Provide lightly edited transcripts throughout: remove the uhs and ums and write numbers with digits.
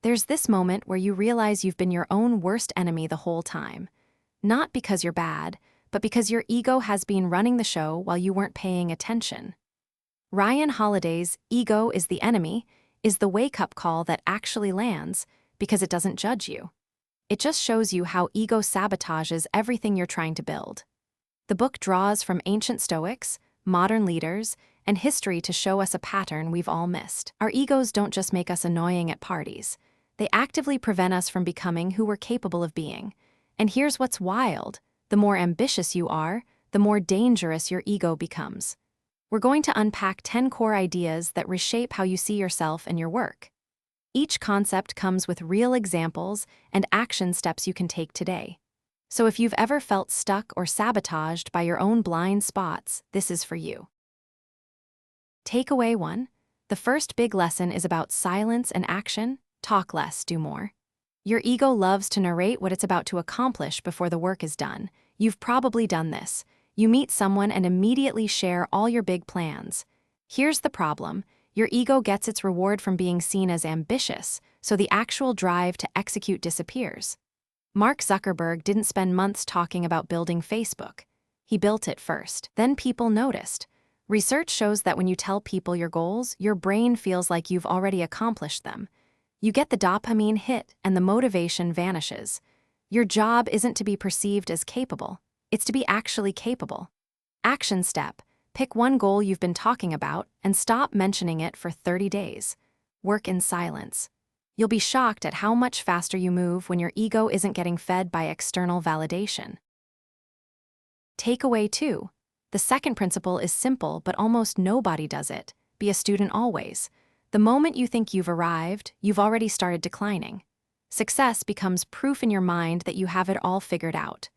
There's this moment where you realize you've been your own worst enemy the whole time. Not because you're bad, but because your ego has been running the show while you weren't paying attention. Ryan Holiday's "Ego is the Enemy" is the wake-up call that actually lands because it doesn't judge you. It just shows you how ego sabotages everything you're trying to build. The book draws from ancient Stoics, modern leaders, and history to show us a pattern we've all missed. Our egos don't just make us annoying at parties. They actively prevent us from becoming who we're capable of being. And here's what's wild. The more ambitious you are, the more dangerous your ego becomes. We're going to unpack 10 core ideas that reshape how you see yourself and your work. Each concept comes with real examples and action steps you can take today. So if you've ever felt stuck or sabotaged by your own blind spots, this is for you. Takeaway 1. The first big lesson is about silence and action. Talk less, do more. Your ego loves to narrate what it's about to accomplish before the work is done. You've probably done this. You meet someone and immediately share all your big plans. Here's the problem. Your ego gets its reward from being seen as ambitious, so the actual drive to execute disappears. Mark Zuckerberg didn't spend months talking about building Facebook. He built it first. Then people noticed. Research shows that when you tell people your goals, your brain feels like you've already accomplished them. You get the dopamine hit and the motivation vanishes. Your job isn't to be perceived as capable. It's to be actually capable. Action step. Pick one goal you've been talking about and stop mentioning it for 30 days. Work in silence. You'll be shocked at how much faster you move when your ego isn't getting fed by external validation. Takeaway 2. The second principle is simple, but almost nobody does it. Be a student always. The moment you think you've arrived, you've already started declining. Success becomes proof in your mind that you have it all figured out.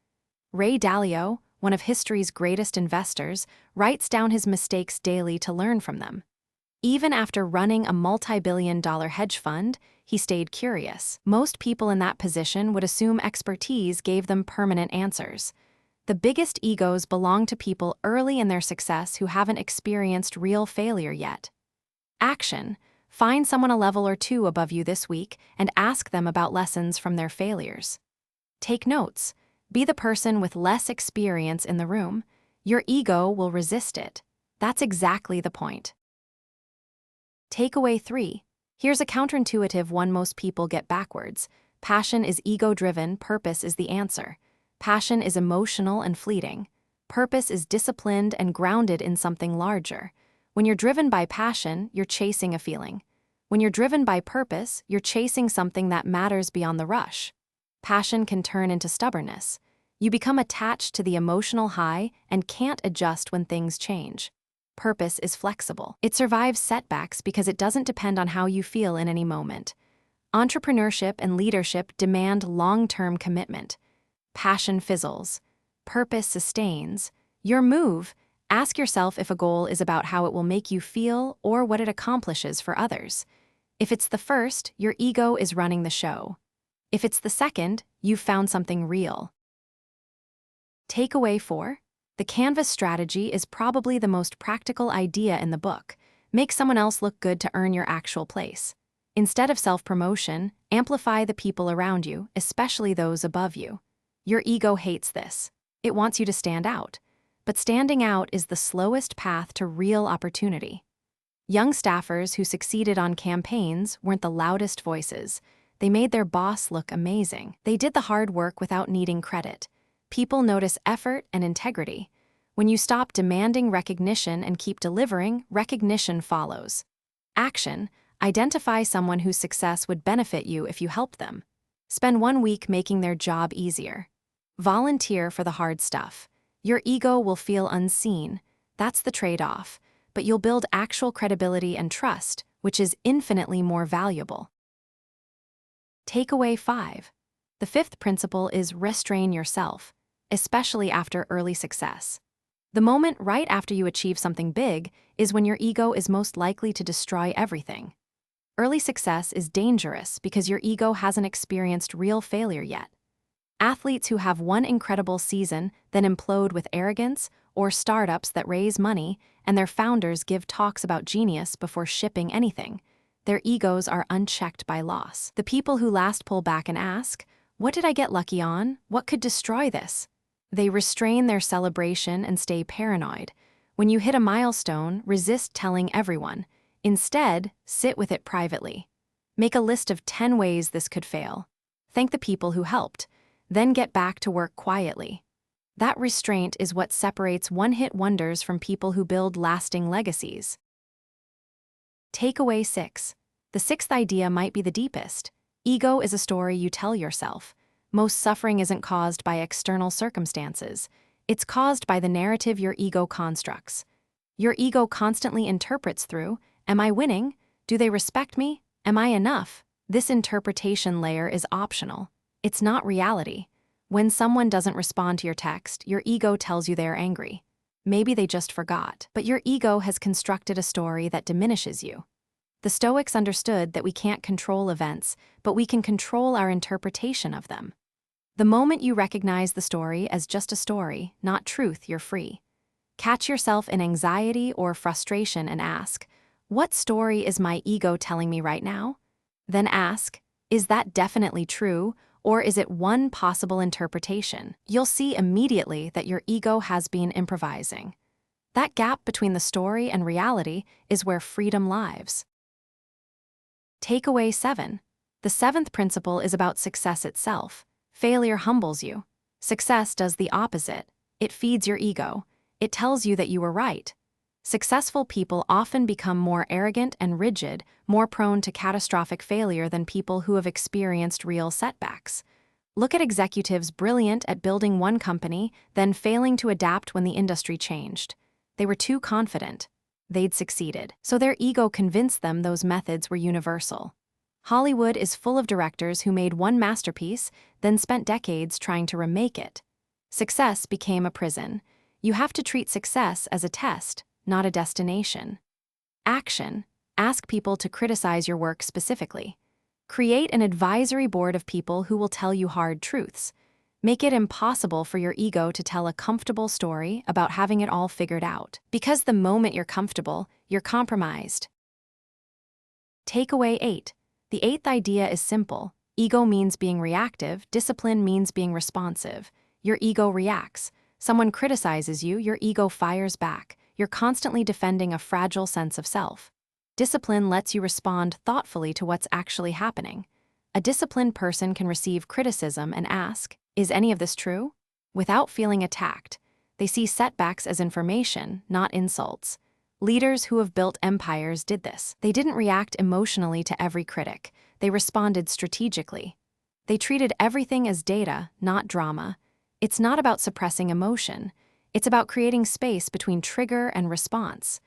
Ray Dalio, one of history's greatest investors, writes down his mistakes daily to learn from them. Even after running a multi-billion-dollar hedge fund, he stayed curious. Most people in that position would assume expertise gave them permanent answers. The biggest egos belong to people early in their success who haven't experienced real failure yet. Action. Find someone a level or two above you this week and ask them about lessons from their failures. Take notes. Be the person with less experience in the room. Your ego will resist it. That's exactly the point. Takeaway 3. Here's a counterintuitive one most people get backwards. Passion is ego-driven, purpose is the answer. Passion is emotional and fleeting. Purpose is disciplined and grounded in something larger. When you're driven by passion, you're chasing a feeling. When you're driven by purpose, you're chasing something that matters beyond the rush. Passion can turn into stubbornness. You become attached to the emotional high and can't adjust when things change. Purpose is flexible. It survives setbacks because it doesn't depend on how you feel in any moment. Entrepreneurship and leadership demand long-term commitment. Passion fizzles. Purpose sustains. Your move. Ask yourself if a goal is about how it will make you feel or what it accomplishes for others. If it's the first, your ego is running the show. If it's the second, you've found something real. Takeaway 4. The canvas strategy is probably the most practical idea in the book. Make someone else look good to earn your actual place. Instead of self-promotion, amplify the people around you, especially those above you. Your ego hates this. It wants you to stand out. But standing out is the slowest path to real opportunity. Young staffers who succeeded on campaigns weren't the loudest voices. They made their boss look amazing. They did the hard work without needing credit. People notice effort and integrity. When you stop demanding recognition and keep delivering, recognition follows. Action. Identify someone whose success would benefit you if you helped them. Spend 1 week making their job easier. Volunteer for the hard stuff. Your ego will feel unseen. That's the trade-off. But you'll build actual credibility and trust, which is infinitely more valuable. Takeaway 5. The fifth principle is restrain yourself, especially after early success. The moment right after you achieve something big is when your ego is most likely to destroy everything. Early success is dangerous because your ego hasn't experienced real failure yet. Athletes who have one incredible season then implode with arrogance, or startups that raise money and their founders give talks about genius before shipping anything. Their egos are unchecked by loss. The people who last pull back and ask, "What did I get lucky on? What could destroy this?" They restrain their celebration and stay paranoid. When you hit a milestone, resist telling everyone. Instead, sit with it privately. Make a list of 10 ways this could fail. Thank the people who helped. Then get back to work quietly. That restraint is what separates one-hit wonders from people who build lasting legacies. Takeaway 6. The sixth idea might be the deepest. Ego is a story you tell yourself. Most suffering isn't caused by external circumstances. It's caused by the narrative your ego constructs. Your ego constantly interprets through, "Am I winning? Do they respect me? Am I enough?" This interpretation layer is optional. It's not reality. When someone doesn't respond to your text, your ego tells you they're angry. Maybe they just forgot, but your ego has constructed a story that diminishes you. The Stoics understood that we can't control events, but we can control our interpretation of them. The moment you recognize the story as just a story, not truth, you're free. Catch yourself in anxiety or frustration and ask, "What story is my ego telling me right now?" Then ask, "Is that definitely true, or is it one possible interpretation?" You'll see immediately that your ego has been improvising. That gap between the story and reality is where freedom lives. Takeaway 7. The seventh principle is about success itself. Failure humbles you. Success does the opposite. It feeds your ego. It tells you that you were right. Successful people often become more arrogant and rigid, more prone to catastrophic failure than people who have experienced real setbacks. Look at executives brilliant at building one company, then failing to adapt when the industry changed. They were too confident. They'd succeeded, so their ego convinced them those methods were universal. Hollywood is full of directors who made one masterpiece, then spent decades trying to remake it. Success became a prison. You have to treat success as a test, not a destination. Action. Ask people to criticize your work specifically. Create an advisory board of people who will tell you hard truths. Make it impossible for your ego to tell a comfortable story about having it all figured out. Because the moment you're comfortable, you're compromised. Takeaway 8. The eighth idea is simple. Ego means being reactive, discipline means being responsive. Your ego reacts. Someone criticizes you, your ego fires back. You're constantly defending a fragile sense of self. Discipline lets you respond thoughtfully to what's actually happening. A disciplined person can receive criticism and ask, "Is any of this true?" without feeling attacked. They see setbacks as information, not insults. Leaders who have built empires did this. They didn't react emotionally to every critic. They responded strategically. They treated everything as data, not drama. It's not about suppressing emotion. It's about creating space between trigger and response.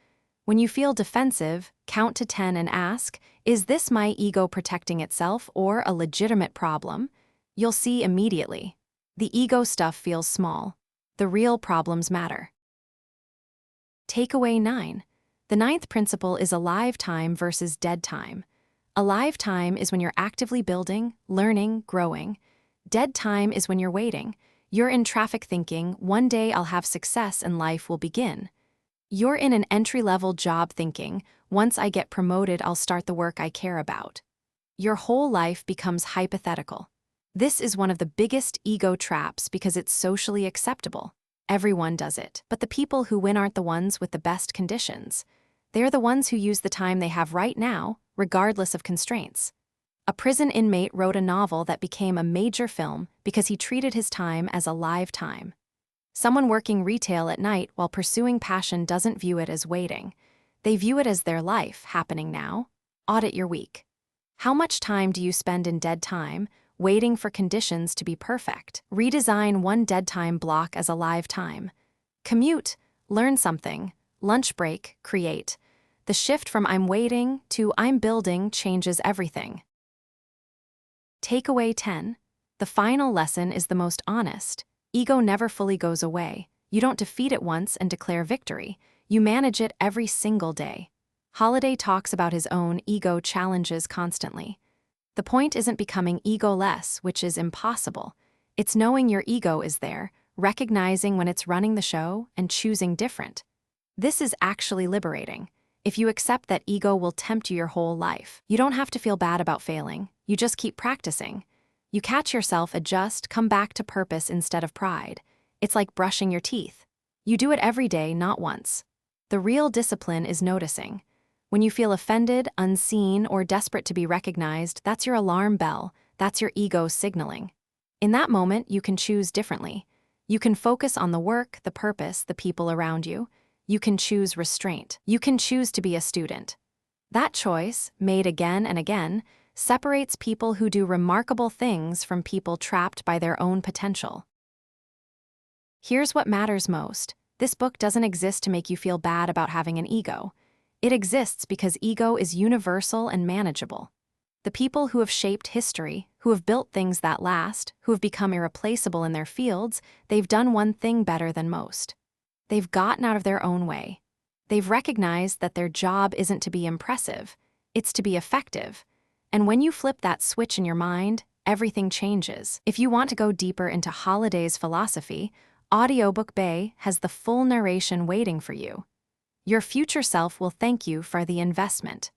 When you feel defensive, count to 10 and ask, "Is this my ego protecting itself or a legitimate problem?" You'll see immediately. The ego stuff feels small. The real problems matter. Takeaway 9. The ninth principle is alive time versus dead time. Alive time is when you're actively building, learning, growing. Dead time is when you're waiting. You're in traffic thinking, "One day I'll have success and life will begin." You're in an entry-level job thinking, "Once I get promoted, I'll start the work I care about." Your whole life becomes hypothetical. This is one of the biggest ego traps because it's socially acceptable. Everyone does it, but the people who win aren't the ones with the best conditions. They're the ones who use the time they have right now, regardless of constraints. A prison inmate wrote a novel that became a major film because he treated his time as a live time. Someone working retail at night while pursuing passion doesn't view it as waiting. They view it as their life happening now. Audit your week. How much time do you spend in dead time, waiting for conditions to be perfect? Redesign one dead time block as a live time. Commute, learn something, lunch break, create. The shift from "I'm waiting" to "I'm building" changes everything. Takeaway 10. The final lesson is the most honest. Ego never fully goes away. You don't defeat it once and declare victory. You manage it every single day. Holiday talks about his own ego challenges constantly. The point isn't becoming ego-less, which is impossible. It's knowing your ego is there, recognizing when it's running the show, and choosing different. This is actually liberating. If you accept that ego will tempt you your whole life, you don't have to feel bad about failing. You just keep practicing. You catch yourself, adjust, come back to purpose instead of pride. It's like brushing your teeth. You do it every day, not once. The real discipline is noticing. When you feel offended, unseen, or desperate to be recognized, that's your alarm bell. That's your ego signaling. In that moment, you can choose differently. You can focus on the work, the purpose, the people around you. You can choose restraint. You can choose to be a student. That choice, made again and again, separates people who do remarkable things from people trapped by their own potential. Here's what matters most. This book doesn't exist to make you feel bad about having an ego. It exists because ego is universal and manageable. The people who have shaped history, who have built things that last, who have become irreplaceable in their fields, they've done one thing better than most. They've gotten out of their own way. They've recognized that their job isn't to be impressive, it's to be effective. And when you flip that switch in your mind, everything changes. If you want to go deeper into Holiday's philosophy, Audiobook Bay has the full narration waiting for you. Your future self will thank you for the investment.